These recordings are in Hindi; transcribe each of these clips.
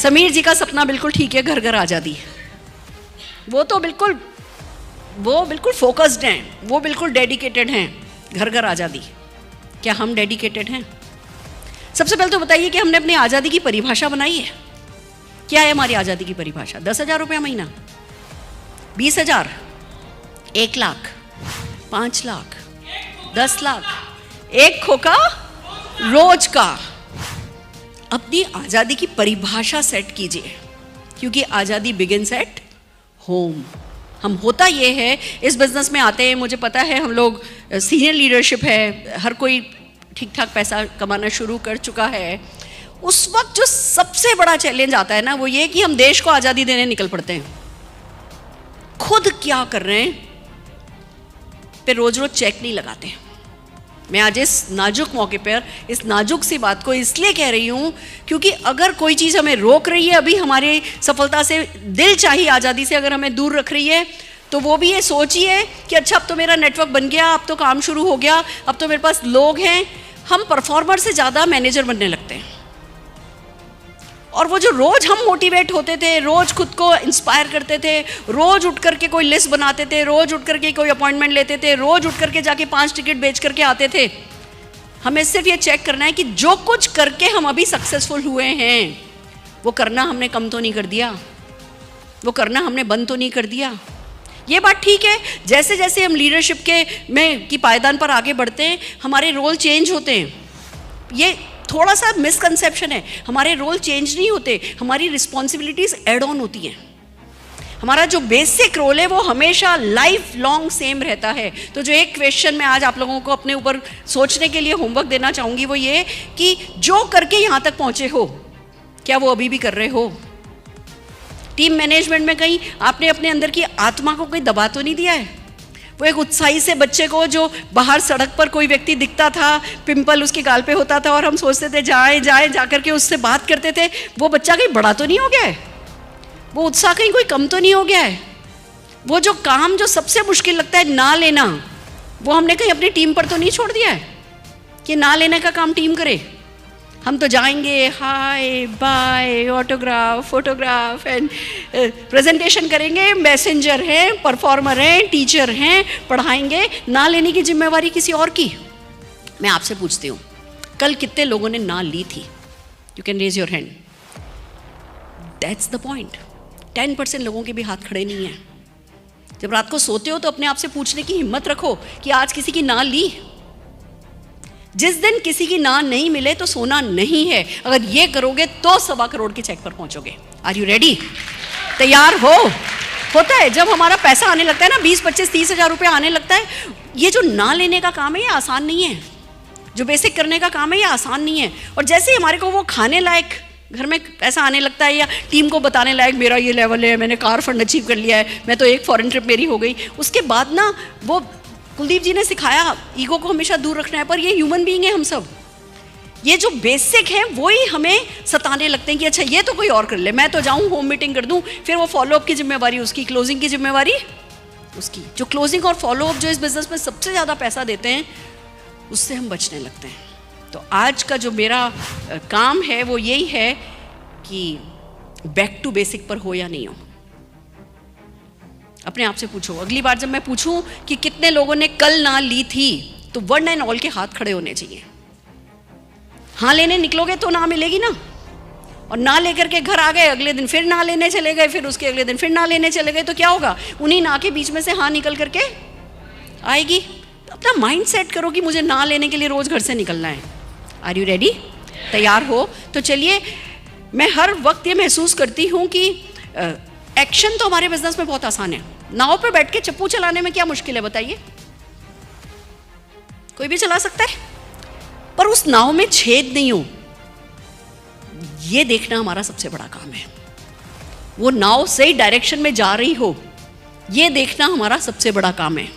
समीर जी का सपना बिल्कुल ठीक है, घर घर आज़ादी। वो तो बिल्कुल फोकस्ड हैं, वो बिल्कुल डेडिकेटेड हैं, घर घर आज़ादी। क्या हम डेडिकेटेड हैं? सबसे पहले तो बताइए कि हमने अपनी आज़ादी की परिभाषा बनाई है। क्या है हमारी आज़ादी की परिभाषा? 10,000 रुपया महीना, 20,000, 1 लाख, 5 लाख, 10 लाख, 1 खोखा रोज का। अपनी आज़ादी की परिभाषा सेट कीजिए, क्योंकि आज़ादी बिगिंस एट होम। हम होता ये है, इस बिजनेस में आते हैं, मुझे पता है हम लोग सीनियर लीडरशिप है, हर कोई ठीक ठाक पैसा कमाना शुरू कर चुका है। उस वक्त जो सबसे बड़ा चैलेंज आता है ना, वो ये कि हम देश को आज़ादी देने निकल पड़ते हैं। खुद क्या कर रहे हैं पे रोज रोज चेक नहीं लगाते हैं। मैं आज इस नाजुक मौके पर इस नाजुक सी बात को इसलिए कह रही हूँ, क्योंकि अगर कोई चीज़ हमें रोक रही है अभी हमारी सफलता से, दिल चाही आज़ादी से अगर हमें दूर रख रही है, तो वो भी ये सोचिए कि अच्छा अब तो मेरा नेटवर्क बन गया, अब तो काम शुरू हो गया, अब तो मेरे पास लोग हैं। हम परफॉर्मर से ज़्यादा मैनेजर बनने लगते हैं। और वो जो रोज़ हम मोटिवेट होते थे, रोज़ खुद को इंस्पायर करते थे, रोज़ उठ करके कोई लिस्ट बनाते थे, रोज़ उठ करके कोई अपॉइंटमेंट लेते थे, रोज़ उठ करके जाके 5 टिकट बेच करके आते थे। हमें सिर्फ ये चेक करना है कि जो कुछ करके हम अभी सक्सेसफुल हुए हैं, वो करना हमने कम तो नहीं कर दिया, वो करना हमने बंद तो नहीं कर दिया। ये बात ठीक है, जैसे जैसे हम लीडरशिप की पायदान पर आगे बढ़ते हैं, हमारे रोल चेंज होते हैं। ये थोड़ा सा मिसकंसेप्शन है, हमारे रोल चेंज नहीं होते, हमारी रिस्पॉन्सिबिलिटीज एड ऑन होती हैं। हमारा जो बेसिक रोल है वो हमेशा लाइफ लॉन्ग सेम रहता है। तो जो एक क्वेश्चन मैं आज आप लोगों को अपने ऊपर सोचने के लिए होमवर्क देना चाहूँगी, वो ये कि जो करके यहाँ तक पहुँचे हो, क्या वो अभी भी कर रहे हो? टीम मैनेजमेंट में कहीं आपने अपने अंदर की आत्मा को कहीं दबा तो नहीं दिया है? वो एक उत्साही से बच्चे को, जो बाहर सड़क पर कोई व्यक्ति दिखता था, पिंपल उसके गाल पे होता था और हम सोचते थे जाए जा करके उससे बात करते थे, वो बच्चा कहीं बड़ा तो नहीं हो गया है? वो उत्साह कहीं कोई कम तो नहीं हो गया है? वो जो काम जो सबसे मुश्किल लगता है ना लेना, वो हमने कहीं अपनी टीम पर तो नहीं छोड़ दिया है कि ना लेने का काम टीम करे? हम तो जाएंगे, hi bye, autograph, photograph and presentation करेंगे, मैसेंजर हैं, परफॉर्मर हैं, टीचर हैं, पढ़ाएंगे। ना लेने की जिम्मेवारी किसी और की। मैं आपसे पूछती हूँ, कल कितने लोगों ने ना ली थी? You can raise your hand. That's the point. 10% लोगों के भी हाथ खड़े नहीं हैं। जब रात को सोते हो तो अपने आप से पूछने की हिम्मत रखो कि आज किसी की ना ली। जिस दिन किसी की ना नहीं मिले तो सोना नहीं है। अगर ये करोगे तो 1.25 करोड़ के चेक पर पहुंचोगे। Are you ready? तैयार हो? होता है जब हमारा पैसा आने लगता है ना, 20, 25, 30 हज़ार रुपये आने लगता है, ये जो ना लेने का काम है ये आसान नहीं है। जो बेसिक करने का काम है ये आसान नहीं है। और जैसे ही हमारे को वो खाने लायक घर में पैसा आने लगता है, या टीम को बताने लायक मेरा ये लेवल है, मैंने कार फंड अचीव कर लिया है, मैं तो एक फॉरेन ट्रिप मेरी हो गई, उसके बाद ना वो कुलदीप जी ने सिखाया ईगो को हमेशा दूर रखना है। पर ये ह्यूमन बीइंग है हम सब। ये जो बेसिक है वो ही हमें सताने लगते हैं कि अच्छा ये तो कोई और कर ले, मैं तो जाऊं होम मीटिंग कर दूं, फिर वो फॉलोअप की जिम्मेवारी उसकी, क्लोजिंग की जिम्मेवारी उसकी। जो क्लोजिंग और फॉलोअप जो इस बिजनेस में सबसे ज़्यादा पैसा देते हैं, उससे हम बचने लगते हैं। तो आज का जो मेरा काम है वो यही है कि बैक टू बेसिक पर हो या नहीं हो। अपने आप से पूछो। अगली बार जब मैं पूछूं कि कितने लोगों ने कल ना ली थी, तो वन एंड ऑल के हाथ खड़े होने चाहिए। हाँ लेने निकलोगे तो ना मिलेगी ना, और ना लेकर के घर आ गए, अगले दिन फिर ना लेने चले गए, फिर उसके अगले दिन फिर ना लेने चले गए, तो क्या होगा? उन्हीं ना के बीच में से हाँ निकल करके आएगी। अपना माइंड सेट करो कि मुझे ना लेने के लिए रोज घर से निकलना है। Are you ready? तैयार हो? तो चलिए, मैं हर वक्त ये महसूस करती हूँ कि एक्शन तो हमारे बिजनेस में बहुत आसान है। नाव पे बैठ के चप्पू चलाने में क्या मुश्किल है बताइए? कोई भी चला सकता है। पर उस नाव में छेद नहीं हो, ये देखना हमारा सबसे बड़ा काम है। वो नाव सही डायरेक्शन में जा रही हो, ये देखना हमारा सबसे बड़ा काम है।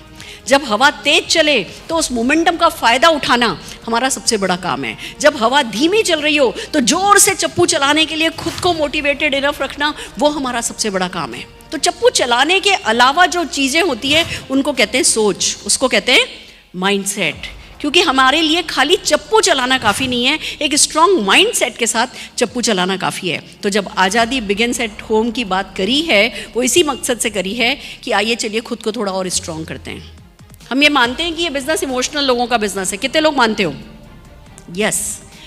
जब हवा तेज चले तो उस मोमेंटम का फायदा उठाना हमारा सबसे बड़ा काम है। जब हवा धीमी चल रही हो तो जोर से चप्पू चलाने के लिए खुद को मोटिवेटेड इनफ रखना, वो हमारा सबसे बड़ा काम है। तो चप्पू चलाने के अलावा जो चीज़ें होती हैं उनको कहते हैं सोच, उसको कहते हैं माइंडसेट। क्योंकि हमारे लिए खाली चप्पू चलाना काफ़ी नहीं है, एक स्ट्रॉन्ग माइंड सेट के साथ चप्पू चलाना काफ़ी है। तो जब आज़ादी बिगिंस एट होम की बात करी है, वो इसी मकसद से करी है कि आइए चलिए खुद को थोड़ा और स्ट्रॉन्ग करते हैं। हम ये मानते हैं कि ये बिज़नेस इमोशनल लोगों का बिज़नेस है। कितने लोग मानते हो? यस,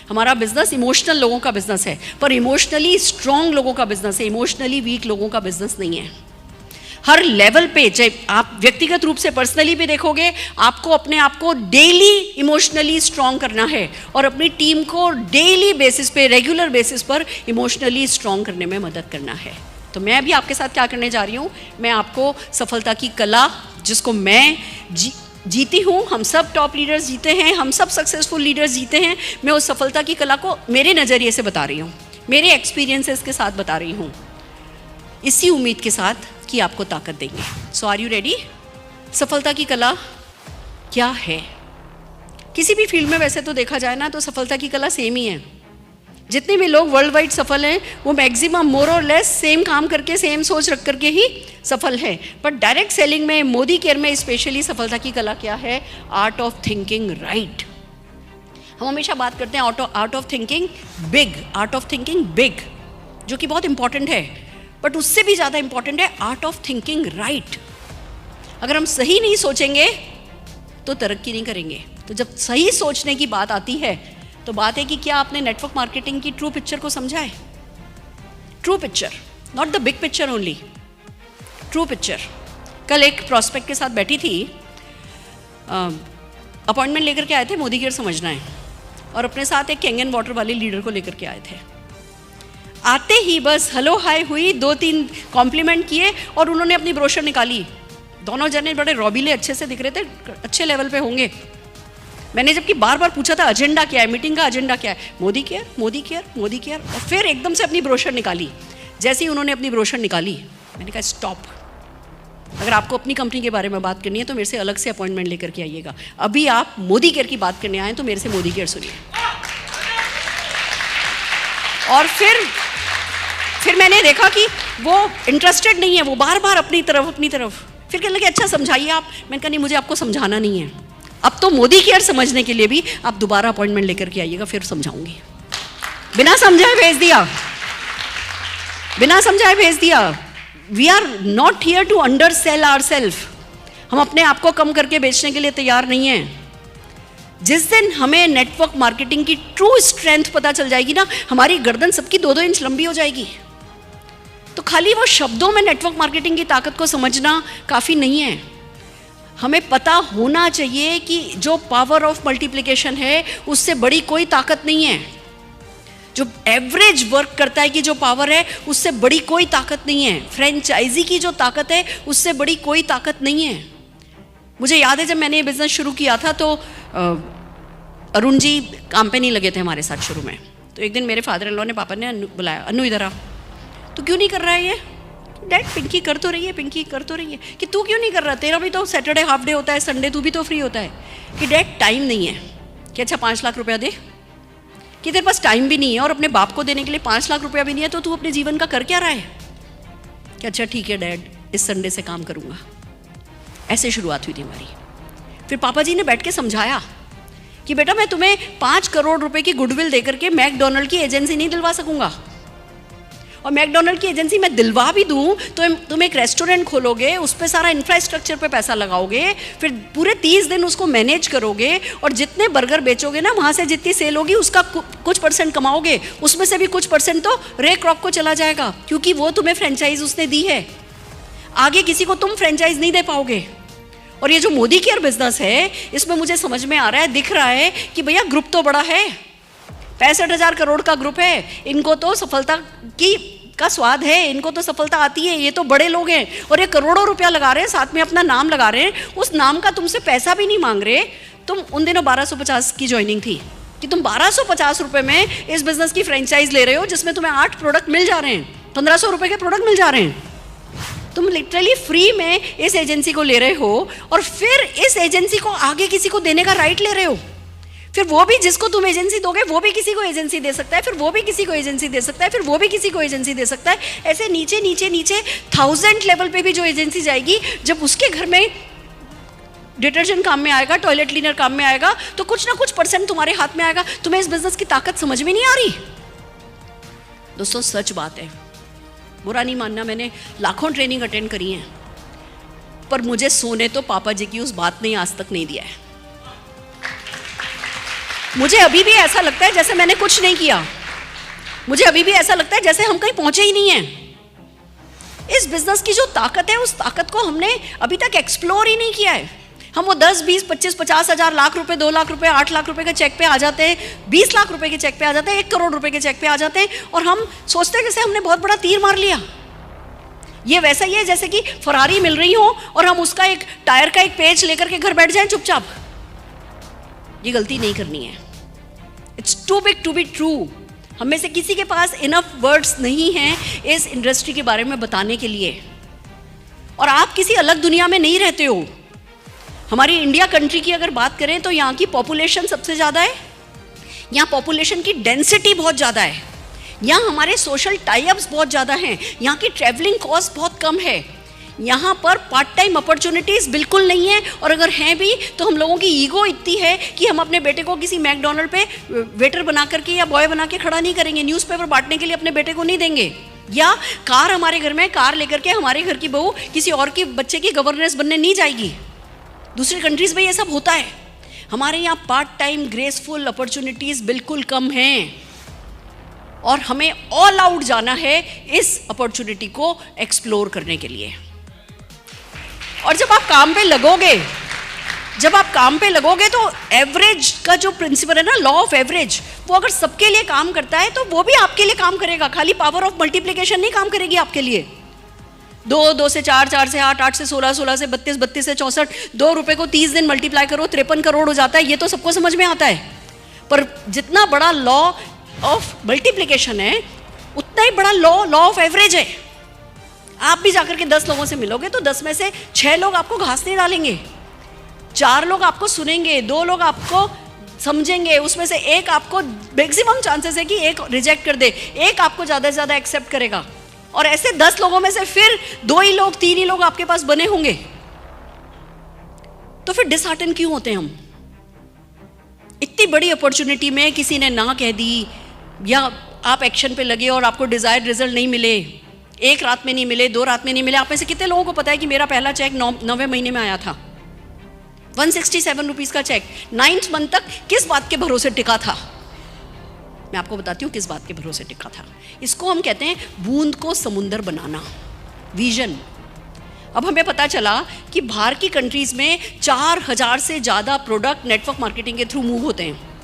हमारा बिज़नेस इमोशनल लोगों का बिज़नेस है, पर इमोशनली स्ट्रॉन्ग लोगों का बिज़नेस है, इमोशनली वीक लोगों का बिज़नेस नहीं है। हर लेवल पे, चाहे आप व्यक्तिगत रूप से पर्सनली भी देखोगे, आपको अपने आप को डेली इमोशनली स्ट्रॉन्ग करना है और अपनी टीम को डेली बेसिस पे, रेगुलर बेसिस पर इमोशनली स्ट्रॉन्ग करने में मदद करना है। तो मैं भी आपके साथ क्या करने जा रही हूँ, मैं आपको सफलता की कला, जिसको मैं जीती हूँ, हम सब टॉप लीडर्स जीते हैं, हम सब सक्सेसफुल लीडर्स जीते हैं, मैं उस सफलता की कला को मेरे नज़रिए से बता रही हूँ, मेरे एक्सपीरियंसेस के साथ बता रही हूँ, इसी उम्मीद के साथ कि आपको ताकत देंगे। सो आर यू रेडी? सफलता की कला क्या है? किसी भी फील्ड में वैसे तो देखा जाए ना, तो सफलता की कला सेम ही है। जितने भी लोग वर्ल्ड वाइड सफल हैं, वो मैक्सिमम मोर और लेस सेम काम करके, सेम सोच रख करके ही सफल हैं। बट डायरेक्ट सेलिंग में, मोदी केयर में स्पेशली सफलता की कला क्या है? Art of thinking right. हम हमेशा बात करते हैं art of thinking big, art of thinking big, जो कि बहुत इंपॉर्टेंट है, बट उससे भी ज़्यादा इंपॉर्टेंट है आर्ट ऑफ थिंकिंग राइट। अगर हम सही नहीं सोचेंगे तो तरक्की नहीं करेंगे। तो जब सही सोचने की बात आती है, तो बात है कि क्या आपने नेटवर्क मार्केटिंग की ट्रू पिक्चर को समझा है? True picture, not the big picture only, true picture. कल एक प्रोस्पेक्ट के साथ बैठी थी, अपॉइंटमेंट लेकर के आए थे, मोदी केयर समझना है, और अपने साथ एक कैंगन वाटर वाले लीडर को लेकर के आए थे। आते ही बस हेलो हाय हुई, 2-3 कॉम्प्लीमेंट किए और उन्होंने अपनी ब्रोशर निकाली। दोनों जने बड़े रॉबिले अच्छे से दिख रहे थे, अच्छे लेवल पे होंगे। मैंने जबकि बार बार पूछा था एजेंडा क्या है, मीटिंग का एजेंडा क्या है, Modi care Modi care Modi care, और फिर एकदम से अपनी ब्रोशर निकाली। जैसे ही उन्होंने अपनी ब्रोशर निकाली, मैंने कहा स्टॉप, अगर आपको अपनी कंपनी के बारे में बात करनी है तो मेरे से अलग से अपॉइंटमेंट लेकर के आइएगा। अभी आप मोदी केयर की बात करने आए तो मेरे से मोदी केयर सुनिए। और फिर मैंने देखा कि वो इंटरेस्टेड नहीं है, वो बार बार अपनी तरफ। फिर कहने लगे अच्छा समझाइए आप। मैंने कहा नहीं, मुझे आपको समझाना नहीं है, अब तो मोदी केयर समझने के लिए भी आप दोबारा अपॉइंटमेंट लेकर के आइएगा, फिर समझाऊंगी। बिना समझाए भेज दिया। We are not here to undersell our self. हम अपने आप को कम करके बेचने के लिए तैयार नहीं हैं। जिस दिन हमें नेटवर्क मार्केटिंग की ट्रू स्ट्रेंथ पता चल जाएगी ना, हमारी गर्दन सबकी 2-2 इंच लंबी हो जाएगी। तो खाली वो शब्दों में नेटवर्क मार्केटिंग की ताकत को समझना काफ़ी नहीं है। हमें पता होना चाहिए कि जो पावर ऑफ मल्टीप्लिकेशन है, उससे बड़ी कोई ताकत नहीं है। जो एवरेज वर्क करता है कि जो पावर है, उससे बड़ी कोई ताकत नहीं है। फ्रेंचाइजी की जो ताकत है, उससे बड़ी कोई ताकत नहीं है। मुझे याद है जब मैंने ये बिज़नेस शुरू किया था, तो अरुण जी काम पे नहीं लगे थे हमारे साथ शुरू में। तो एक दिन मेरे फादर इन लॉ ने, पापा ने बुलाया, अनु इधर आ, तू क्यों नहीं कर रहा है ये? डैड पिंकी कर तो रही है। कि तू क्यों नहीं कर रहा? तेरा भी तो सैटरडे हाफ डे होता है, संडे तू भी तो फ्री होता है। कि डैड टाइम नहीं है। कि अच्छा 5 लाख रुपया दे। कि तेरे पास टाइम भी नहीं है और अपने बाप को देने के लिए 5 लाख रुपया भी नहीं है, तो तू अपने जीवन का कर क्या रहा है? कि अच्छा ठीक है डैड, इस संडे से काम करूँगा। ऐसे शुरुआत हुई थी हमारी। फिर पापा जी ने बैठ के समझाया कि बेटा मैं तुम्हें 5 करोड़ रुपए की गुडविल देकर के मैकडोनल्ड की एजेंसी नहीं दिलवा सकूंगा, और मैकडोनल्ड की एजेंसी मैं दिलवा भी दूं तो तुम एक रेस्टोरेंट खोलोगे, उस पर सारा इंफ्रास्ट्रक्चर पे पैसा लगाओगे, फिर पूरे 30 दिन उसको मैनेज करोगे, और जितने बर्गर बेचोगे ना, वहाँ से जितनी सेल होगी उसका कुछ % कमाओगे, उसमें से भी कुछ % तो रे क्रॉप को चला जाएगा, क्योंकि वो तुम्हें फ्रेंचाइज उसने दी है। आगे किसी को तुम फ्रेंचाइज नहीं दे पाओगे। और ये जो मोदी केयर बिजनेस है, इसमें मुझे समझ में आ रहा है, दिख रहा है कि भैया ग्रुप तो बड़ा है, 65,000 करोड़ का ग्रुप है, इनको तो सफलता का स्वाद है, इनको तो सफलता आती है, ये तो बड़े लोग हैं, और ये करोड़ों रुपया लगा रहे हैं, साथ में अपना नाम लगा रहे हैं, उस नाम का तुमसे पैसा भी नहीं मांग रहे। तुम उन दिनों 1250 की ज्वाइनिंग थी कि तुम 1250 रुपये में इस बिजनेस की फ्रेंचाइज ले रहे हो, जिसमें तुम्हें 8 प्रोडक्ट मिल जा रहे हैं, 1500 रुपये के प्रोडक्ट मिल जा रहे हैं। तुम लिटरली फ्री में इस एजेंसी को ले रहे हो, और फिर इस एजेंसी को आगे किसी को देने का राइट ले रहे हो। फिर वो भी जिसको तुम एजेंसी दोगे, वो भी किसी को एजेंसी दे सकता है, फिर वो भी किसी को एजेंसी दे सकता है, फिर वो भी किसी को एजेंसी दे सकता है। ऐसे नीचे 1000 लेवल पे भी जो एजेंसी जाएगी, जब उसके घर में डिटर्जेंट काम में आएगा, टॉयलेट क्लीनर काम में आएगा, तो कुछ ना कुछ परसेंट तुम्हारे हाथ में आएगा। तुम्हें इस बिजनेस की ताकत समझ में नहीं आ रही? दोस्तों सच बात है, बुरा नहीं मानना, मैंने लाखों ट्रेनिंग अटेंड करी हैं, पर मुझे सोने तो पापा जी की उस बात ने आज तक नहीं दिया है। मुझे अभी भी ऐसा लगता है जैसे मैंने कुछ नहीं किया, मुझे अभी भी ऐसा लगता है जैसे हम कहीं पहुंचे ही नहीं हैं। इस बिजनेस की जो ताकत है, उस ताकत को हमने अभी तक एक्सप्लोर ही नहीं किया है। हम वो 10, 20, 25, 50 हज़ार, लाख रुपए, 2 लाख रुपए, 8 लाख रुपए के चेक पे आ जाते हैं, 20 लाख रुपए के चेक पे आ जाते हैं, 1 करोड़ रुपए के चेक पे आ जाते हैं, और हम सोचते हैं जैसे हमने बहुत बड़ा तीर मार लिया। ये वैसा ही है जैसे कि फरारी मिल रही हो और हम उसका एक टायर का एक पेज लेकर के घर बैठ जाएं चुपचाप। ये गलती नहीं करनी है। It's too big to be true. हम में से किसी के पास इनफ वर्ड्स नहीं हैं इस इंडस्ट्री के बारे में बताने के लिए, और आप किसी अलग दुनिया में नहीं रहते हो। हमारी इंडिया कंट्री की अगर बात करें तो यहाँ की पॉपुलेशन सबसे ज़्यादा है, यहाँ पॉपुलेशन की डेंसिटी बहुत ज़्यादा है, यहाँ हमारे सोशल टाई-अप्स बहुत ज़्यादा हैं, यहाँ की ट्रैवलिंग कॉस्ट बहुत कम है, यहाँ पर पार्ट टाइम अपॉर्चुनिटीज़ बिल्कुल नहीं है, और अगर हैं भी तो हम लोगों की ईगो इतनी है कि हम अपने बेटे को किसी मैकडोनल्ड पे वेटर बना करके या बॉय बना के खड़ा नहीं करेंगे, न्यूज़पेपर बांटने के लिए अपने बेटे को नहीं देंगे, या कार हमारे घर में कार लेकर के हमारे घर की बहू किसी और के बच्चे की गवर्नेंस बनने नहीं जाएगी। दूसरी कंट्रीज़ में ये सब होता है। हमारे यहाँ पार्ट टाइम ग्रेसफुल अपॉर्चुनिटीज़ बिल्कुल कम हैं, और हमें ऑल आउट जाना है इस अपॉर्चुनिटी को एक्सप्लोर करने के लिए। और जब आप काम पे लगोगे तो एवरेज का जो प्रिंसिपल है ना, लॉ ऑफ एवरेज, वो अगर सबके लिए काम करता है तो वो भी आपके लिए काम करेगा। खाली पावर ऑफ मल्टीप्लिकेशन नहीं काम करेगी आपके लिए। 2 से 4, 4 से 8, 8 से 16, 16 से 32, 32 से 64, 2 रुपए को 30 दिन मल्टीप्लाई करो, 53 करोड़ हो जाता है। ये तो सबको समझ में आता है, पर जितना बड़ा लॉ ऑफ मल्टीप्लिकेशन है उतना ही बड़ा लॉ ऑफ एवरेज है। आप भी जाकर के 10 लोगों से मिलोगे तो 10 में से 6 लोग आपको घास नहीं डालेंगे, 4 लोग आपको सुनेंगे, 2 लोग आपको समझेंगे, उसमें से एक आपको मैक्सिमम चांसेस है कि एक रिजेक्ट कर दे, एक आपको ज़्यादा से ज़्यादा एक्सेप्ट करेगा, और ऐसे 10 लोगों में से फिर 2 ही लोग, 3 ही लोग आपके पास बने होंगे। तो फिर डिसहार्टन क्यों होते हैं हम? इतनी बड़ी अपॉर्चुनिटी में किसी ने ना कह दी, या आप एक्शन पे लगे और आपको डिजायर्ड रिजल्ट नहीं मिले, 1 रात में नहीं मिले, 2 रात में नहीं मिले। आप में से कितने लोगों को पता है कि मेरा पहला चेक 9वें महीने में आया था, 167 रुपीज़ का चेक। 9th मंथ तक किस बात के भरोसे टिका था? मैं आपको बताती हूँ किस बात के भरोसे टिका था। इसको हम कहते हैं बूंद को समुंदर बनाना, विजन। अब हमें पता चला कि बाहर की कंट्रीज़ में 4000 से ज़्यादा प्रोडक्ट नेटवर्क मार्केटिंग के थ्रू मूव होते हैं।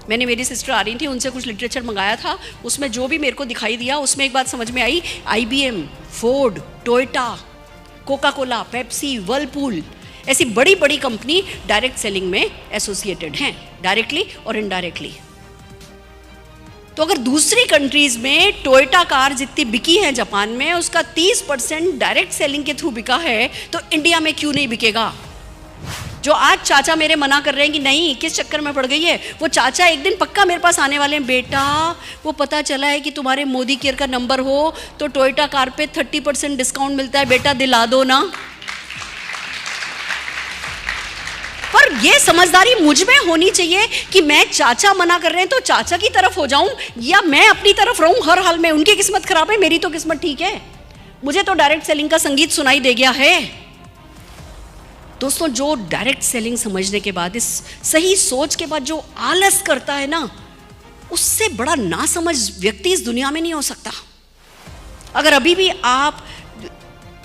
मैंने, मेरी सिस्टर आ रही थी, उनसे कुछ लिटरेचर मंगाया था, उसमें जो भी मेरे को दिखाई दिया उसमें एक बात समझ में आई, IBM, Ford, Toyota, Coca Cola, Pepsi, Whirlpool, ऐसी बड़ी बड़ी कंपनी डायरेक्ट सेलिंग में एसोसिएटेड हैं, डायरेक्टली और इनडायरेक्टली। तो अगर दूसरी कंट्रीज में टोयोटा कार जितनी बिकी है जापान में, उसका 30% डायरेक्ट सेलिंग के थ्रू बिका है, तो इंडिया में क्यों नहीं बिकेगा? जो आज चाचा मेरे मना कर रहे हैं कि नहीं, किस चक्कर में पड़ गई है, वो चाचा एक दिन पक्का मेरे पास आने वाले हैं। बेटा, वो पता चला है कि तुम्हारे मोदी केयर का नंबर हो तो टोयोटा कार पे 30% डिस्काउंट मिलता है, बेटा दिला दो ना। पर ये समझदारी मुझ में होनी चाहिए कि मैं, चाचा मना कर रहे हैं तो चाचा की तरफ हो जाऊं, या मैं अपनी तरफ रहूं हर हाल में। उनकी किस्मत खराब है, मेरी तो किस्मत ठीक है, मुझे तो डायरेक्ट सेलिंग का संगीत सुनाई दे गया है। दोस्तों, जो डायरेक्ट सेलिंग समझने के बाद, इस सही सोच के बाद जो आलस करता है ना, उससे बड़ा नासमझ व्यक्ति इस दुनिया में नहीं हो सकता। अगर अभी भी आप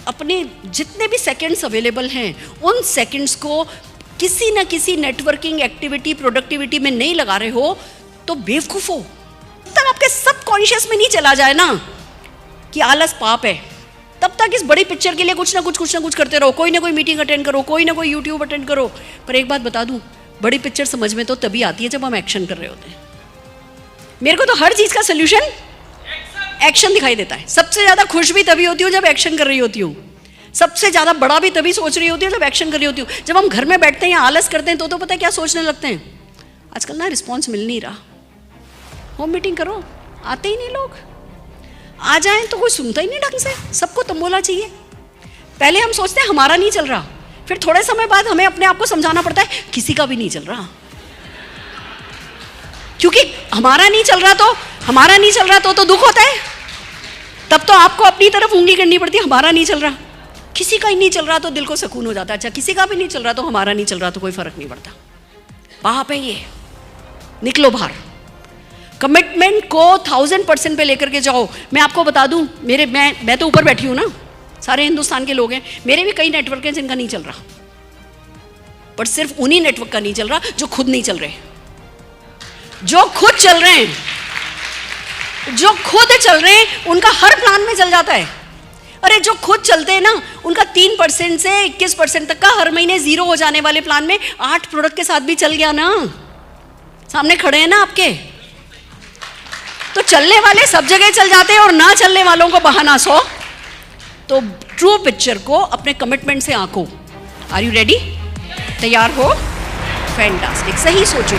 अपने जितने भी सेकंड्स अवेलेबल हैं, उन सेकंड्स को किसी न किसी नेटवर्किंग एक्टिविटी, प्रोडक्टिविटी में नहीं लगा रहे हो तो बेवकूफ हो। तब तक आपके सबकॉन्शियस में नहीं चला जाए ना कि आलस पाप है, तब तक इस बड़ी पिक्चर के लिए कुछ ना कुछ करते रहो। कोई ना कोई मीटिंग अटेंड करो, कोई ना कोई यूट्यूब अटेंड करो। पर एक बात बता दूं, बड़ी पिक्चर समझ में तो तभी आती है जब हम एक्शन कर रहे होते हैं। मेरे को तो हर चीज का सोल्यूशन एक्शन दिखाई देता है। सबसे ज्यादा खुश भी तभी होती हूँ जब एक्शन कर रही होती हूँ, सबसे ज्यादा बड़ा भी तभी सोच रही होती है जब एक्शन कर रही होती हूँ। जब हम घर में बैठते हैं या आलस करते हैं तो पता है क्या सोचने लगते हैं, आजकल ना रिस्पॉन्स मिल नहीं रहा, होम मीटिंग करो, आते ही नहीं लोग, आ जाएं तो कोई सुनता ही नहीं ढंग से, सबको तंबोला चाहिए। पहले हम सोचते हैं हमारा नहीं चल रहा, फिर थोड़े समय बाद हमें अपने आप को समझाना पड़ता है किसी का भी नहीं चल रहा, क्योंकि हमारा नहीं चल रहा तो दुख होता है। तब तो आपको अपनी तरफ उंगली करनी पड़ती है, हमारा नहीं चल रहा, किसी का ही नहीं चल रहा तो दिल को सुकून हो जाता है। अच्छा किसी का भी नहीं चल रहा तो हमारा नहीं चल रहा तो कोई फर्क नहीं पड़ता। पाप है ये, निकलो बाहर। कमिटमेंट को 1000% पे लेकर के जाओ। मैं आपको बता दूं, मैं तो ऊपर बैठी हूं ना, सारे हिंदुस्तान के लोग हैं, मेरे भी कई नेटवर्क हैं जिनका नहीं चल रहा, पर सिर्फ उन्हीं नेटवर्क का नहीं चल रहा जो खुद नहीं चल रहे। जो खुद चल रहे हैं उनका हर प्लान में चल जाता है। अरे जो खुद चलते हैं ना, उनका 3% से 21% तक का हर महीने जीरो हो जाने वाले प्लान में 8 प्रोडक्ट के साथ भी चल गया ना। सामने खड़े हैं ना आपके। तो चलने वाले सब जगह चल जाते हैं और ना चलने वालों को बहाना 100। तो ट्रू पिक्चर को अपने कमिटमेंट से आंको। Are you ready? तैयार हो? फैंटास्टिक, सही सोचो।